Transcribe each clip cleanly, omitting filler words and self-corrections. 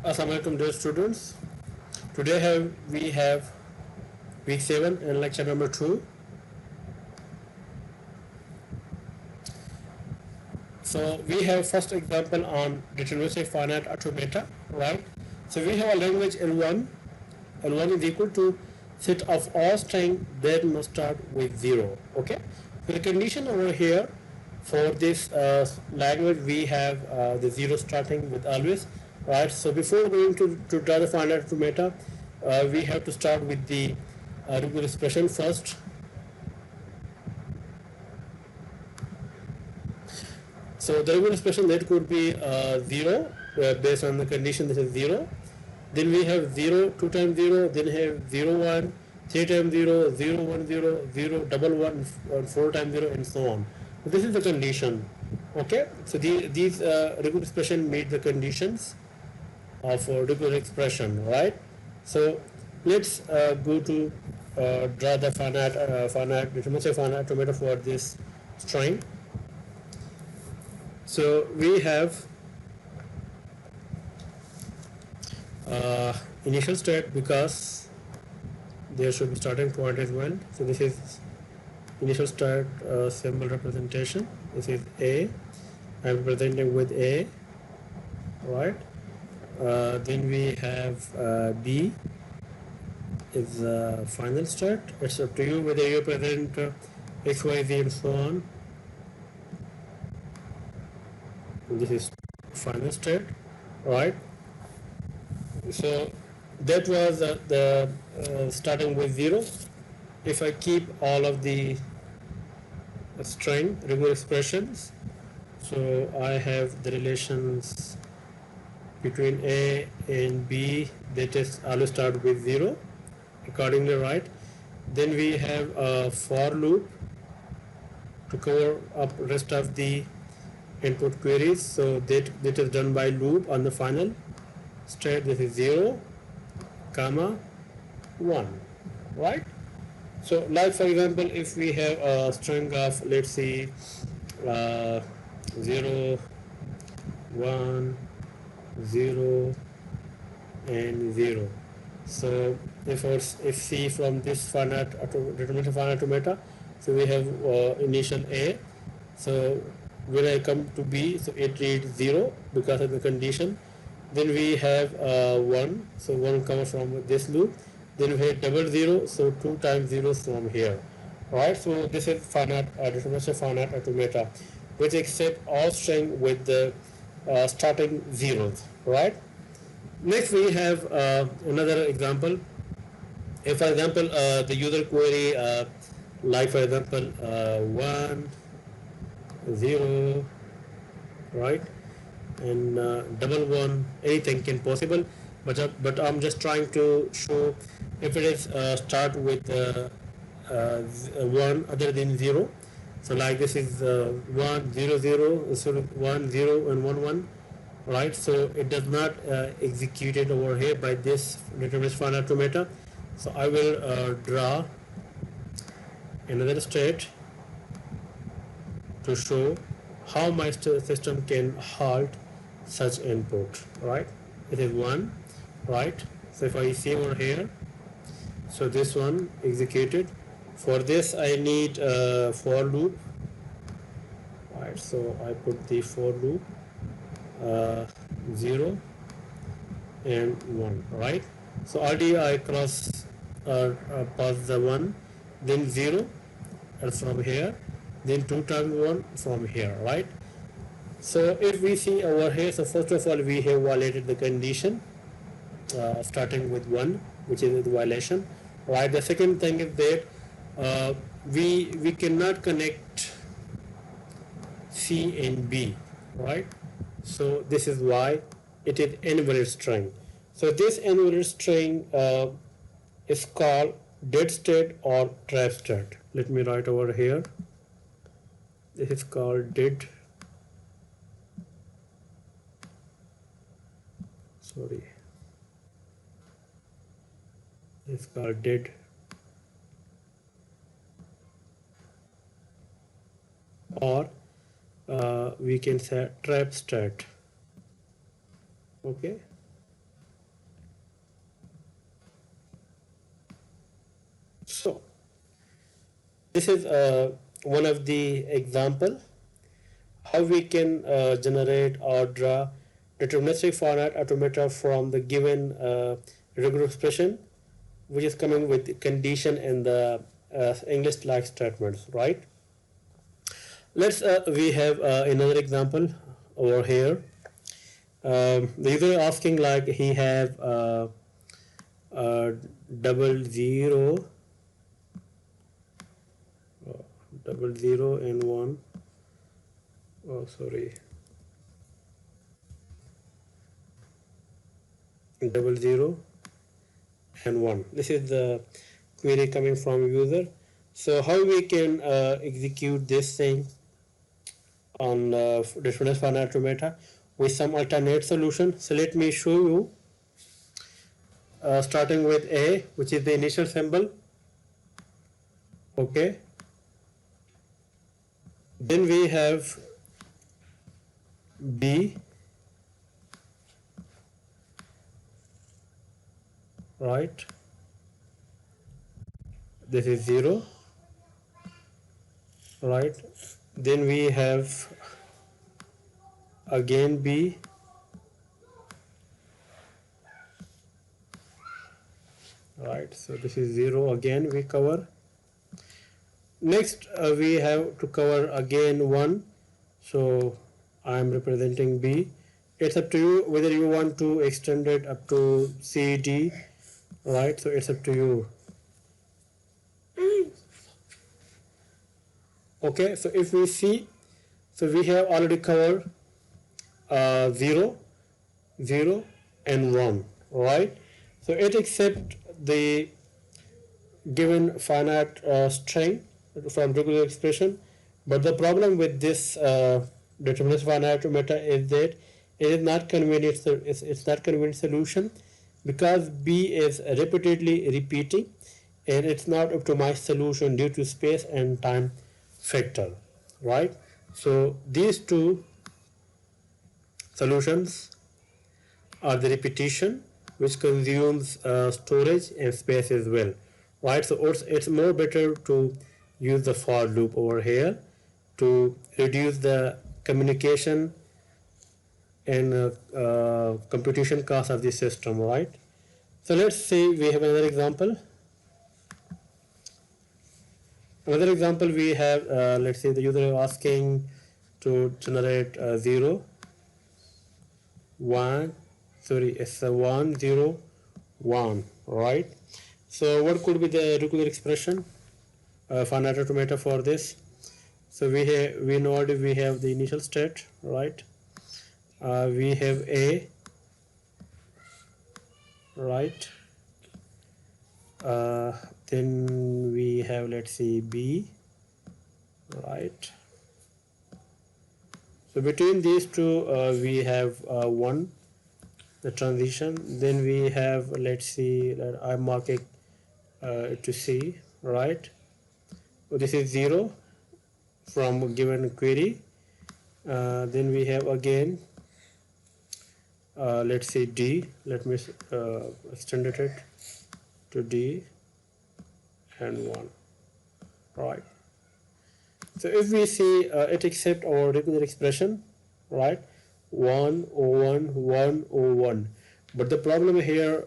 Assalamualaikum dear students. Today we have week 7 and lecture number 2. So we have first example on deterministic finite automata, right? So we have a language L1. L1 is equal to set of all string that must start with 0. Okay. So the condition over here for this language we have the 0 starting with always, right? So before going to draw the finite automata, we have to start with the regular expression first. So the regular expression that could be 0 based on the condition that is 0. Then we have 0, 2 times 0, then have 0, 1, 3 times 0, 0, 1, 0, 0, double 1, 4 times 0, and so on. So this is the condition. Okay, so these regular expression meet the conditions of regular expression, right? So let's go to draw the finite deterministic finite automata for this string. So we have initial state because there should be starting point as well. So this is initial start symbol representation. This is A. I'm representing with A, right? Then we have B is final start. It's up to you whether you present X, Y, Z, and so on. This is final state, right? So that was the starting with 0. If I keep all of the string regular expressions, so I have the relations between A and B that is always start with 0 accordingly, right? Then we have a for loop to cover up rest of the input queries, so that is done by loop on the final state. This is 0 comma 1, right? So like for example, if we have a string of, let's see, 0, 1, 0, and 0. So if see from this finite deterministic finite automata, so we have initial A. So when I come to B, so it reads 0 because of the condition. Then we have 1, so 1 comes from this loop. Then we have double 0, so 2 times 0 from here, right? So this is finite deterministic finite automata, which accept all string with the starting zeros, right? Next we have another example. If for example the user query like for example 1, 0, right, and double 1, anything can possible, but I'm just trying to show if it is start with 1 other than 0. So like this is 1, 0, 0, so 1, 0, and 1, 1, right? So it does not execute it over here by this deterministic finite automata. So I will draw another state to show how my system can halt such input, right? It is 1, right? So if I see over here, so this one executed. For this I need for loop, right? So I put the for loop 0 and 1, right? So already I pass the 1, then 0 from here, then 2 times 1 from here, right? So if we see over here, so first of all we have violated the condition starting with 1, which is the violation, right? The second thing is that we cannot connect C and B, right? So this is why it is invalid string. So this invalid string is called dead state or trap state. Let me write over here. This is called dead. Sorry. It's called dead or we can say trap state. Okay. This is one of the example how we can generate or draw deterministic finite automata from the given regular expression, which is coming with condition in the English-like statements, right? Let's we have another example over here. The user is asking like he have double zero, double zero and one. Oh, sorry. Double zero and one. This is the query coming from user. So how we can execute this thing on deterministic finite automata with some alternate solution. So let me show you. Starting with A, which is the initial symbol. Okay. Then we have B, right? This is 0, right? Then we have again B, right? So this is 0 again we cover. Next we have to cover again 1, so I am representing B. It's up to you whether you want to extend it up to C, D, right? So it's up to you. Okay, so if we see, so we have already covered 0, 0 and 1, right? So it accepts the given finite string from regular expression, but the problem with this deterministic finite automata is that it is not convenient. It's not convenient solution because B is repeatedly repeating, and it's not optimized solution due to space and time factor, right? So these two solutions are the repetition, which consumes storage and space as well, right? So it's more better to use the for loop over here to reduce the communication and computation cost of the system, right? So let's say we have another example. Another example we have, let's say the user is asking to generate 0, 1, sorry, it's a 1, 0, 1, right? So what could be the regular expression, finite automata for this? So we know already we have the initial state, right? We have A, right? Then we have, let's see, B, right? So between these two we have 1, the transition. Then we have, let's see, I'm marking to C, right? So this is 0 from given query. Then we have again, let's say D. Let me extend it to D and 1, right? So if we see it accept our regular expression, right? 1, 01, 1, 01. But the problem here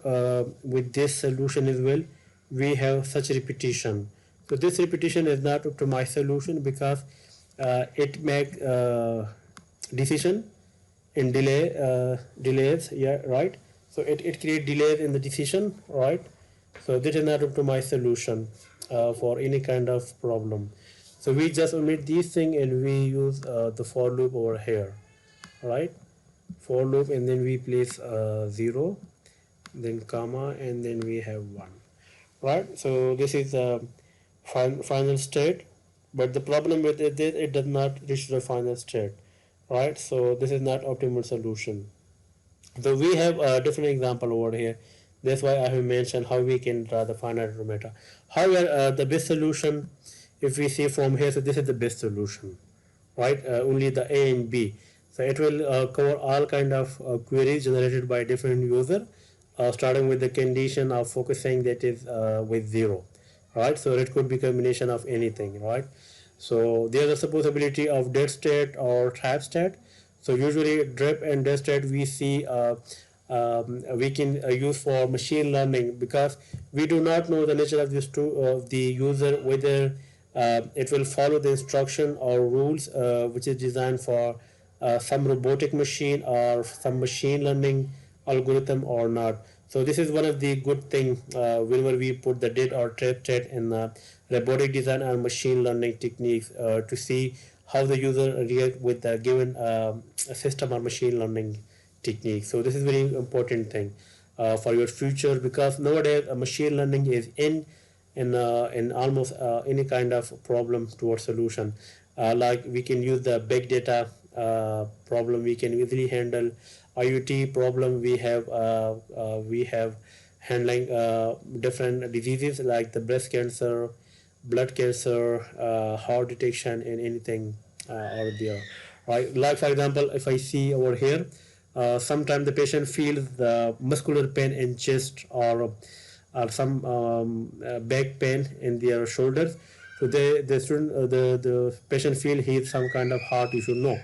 with this solution as well, we have such repetition. So this repetition is not optimized solution because it make decision in delays, yeah, right? So it create delays in the decision, right? So this is not optimized solution for any kind of problem. So we just omit these things and we use the for loop over here, right? For loop, and then we place 0, then comma, and then we have 1, right? So this is the final state, but the problem with it is it does not reach the final state, right? So this is not optimal solution. So we have a different example over here. That's why I have mentioned how we can draw the finite automata. However, the best solution, if we see from here, so this is the best solution, right? Only the A and B. So it will cover all kind of queries generated by different user, starting with the condition of focusing that is with 0, right? So it could be combination of anything, right? So there's a possibility of dead state or trap state. So usually drip and dead state we see we can use for machine learning, because we do not know the nature of this of the user, whether it will follow the instruction or rules which is designed for some robotic machine or some machine learning algorithm or not. So this is one of the good thing whenever we put the did or trap state in robotic design and machine learning techniques to see how the user react with the given system or machine learning technique. So this is very important thing for your future, because nowadays machine learning is in almost any kind of problem towards solution. Like we can use the big data problem, we can easily handle IoT problem. We have handling different diseases like the breast cancer, blood cancer, heart detection, and anything out there. Right? Like for example, if I see over here, sometimes the patient feels the muscular pain in chest, or some back pain in their shoulders. So the student, the patient feel he has some kind of heart issue. No,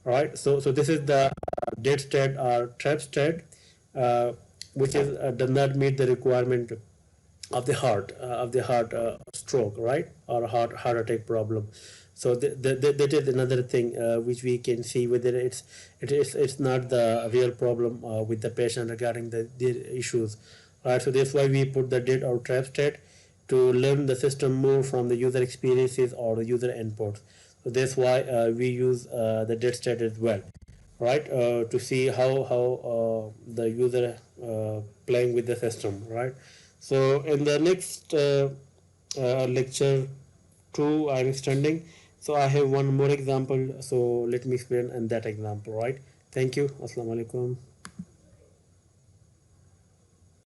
right? So this is the dead state or trap state, uh, which is does not meet the requirement of the heart stroke, right, or heart attack problem. So that is another thing which we can see whether it's not the real problem with the patient regarding the issues, right? So that's why we put the dead or trap state to learn the system more from the user experiences or the user inputs. So that's why we use the dead state as well, right? To see how the user playing with the system, right? So in the next lecture 2 I'm extending. So I have one more example. So let me explain in that example, right? Thank you. Assalamu alaikum.